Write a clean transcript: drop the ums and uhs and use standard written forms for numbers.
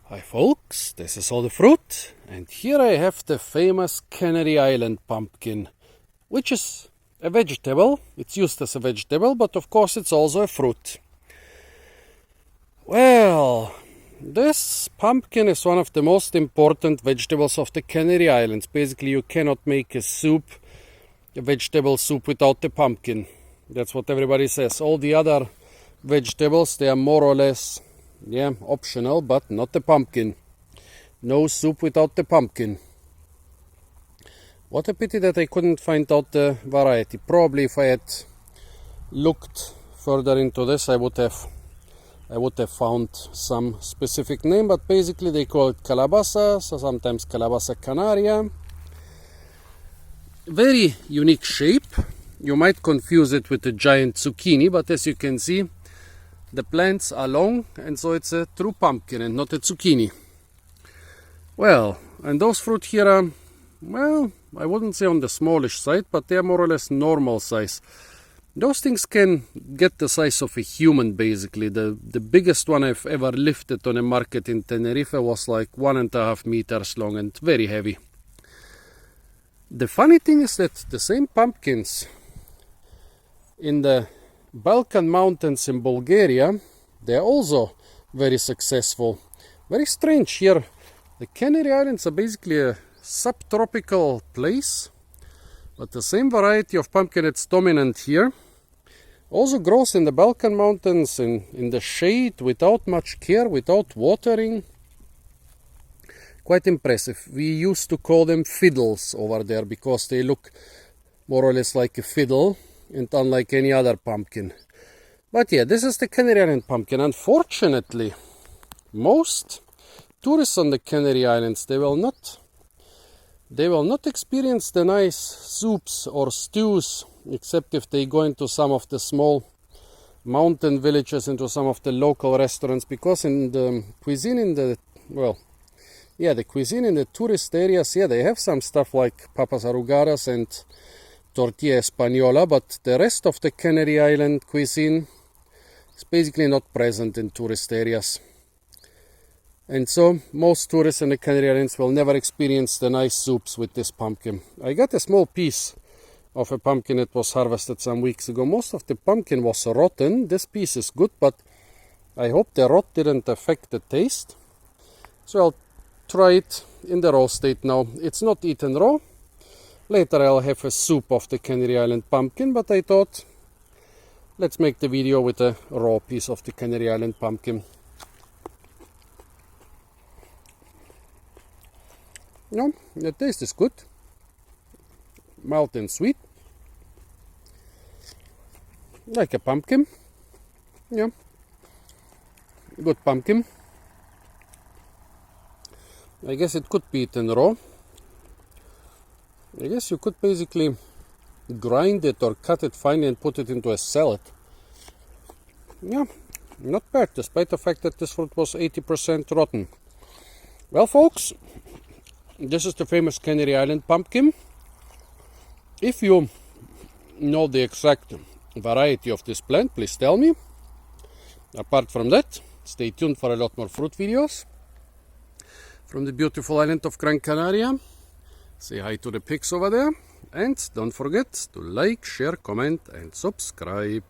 Hi folks, this is all the fruit, and here I have the famous Canary Island pumpkin, which is a vegetable. It's used as a vegetable, but of course it's also a fruit. Well, this pumpkin is one of the most important vegetables of the Canary Islands. Basically, you cannot make a soup, a vegetable soup, without the pumpkin. That's what everybody says. All the other vegetables, they are more or less optional, but not the pumpkin. No soup without the pumpkin. What a pity that I couldn't find out the variety. Probably if I had looked further into this, I would have found some specific name, but basically they call it Calabaza, so sometimes Calabaza canaria. Very unique shape. You might confuse it with a giant zucchini, but as you can see, the plants are long, and so it's a true pumpkin and not a zucchini. Well, and those fruit here are, well, I wouldn't say on the smallish side, but they are more or less normal size. Those things can get the size of a human, basically. The biggest one I've ever lifted on a market in Tenerife was like 1.5 meters long and very heavy. The funny thing is that the same pumpkins in the Balkan Mountains in Bulgaria, they are also very successful. Very strange here. The Canary Islands are basically a subtropical place, but the same variety of pumpkin that's dominant here also grows in the Balkan Mountains in the shade without much care, without watering. Quite impressive. We used to call them fiddles over there because they look more or less like a fiddle and unlike any other pumpkin. But yeah, this is the Canary Island pumpkin. Unfortunately, most tourists on the Canary Islands, they will not experience the nice soups or stews, except if they go into some of the small mountain villages, into some of the local restaurants, because in the cuisine in the cuisine in the tourist areas, they have some stuff like papas arrugadas and tortilla española, but the rest of the Canary Island cuisine is basically not present in tourist areas. And so most tourists in the Canary Islands will never experience the nice soups with this pumpkin. I got a small piece of a pumpkin that was harvested some weeks ago. Most of the pumpkin was rotten. This piece is good, but I hope the rot didn't affect the taste. So I'll try it in the raw state now. It's not eaten raw. Later I'll have a soup of the Canary Island pumpkin, but I thought let's make the video with a raw piece of the Canary Island pumpkin. No, the taste is good. Mild and sweet. Like a pumpkin. Yeah. Good pumpkin. I guess it could be eaten raw. I guess you could basically grind it or cut it finely and put it into a salad. Yeah, not bad, despite the fact that this fruit was 80% rotten. Well, folks, this is the famous Canary Island pumpkin. If you know the exact variety of this plant, please tell me. Apart from that, stay tuned for a lot more fruit videos from the beautiful island of Gran Canaria. Say hi to the pigs over there, and don't forget to like, share, comment and subscribe.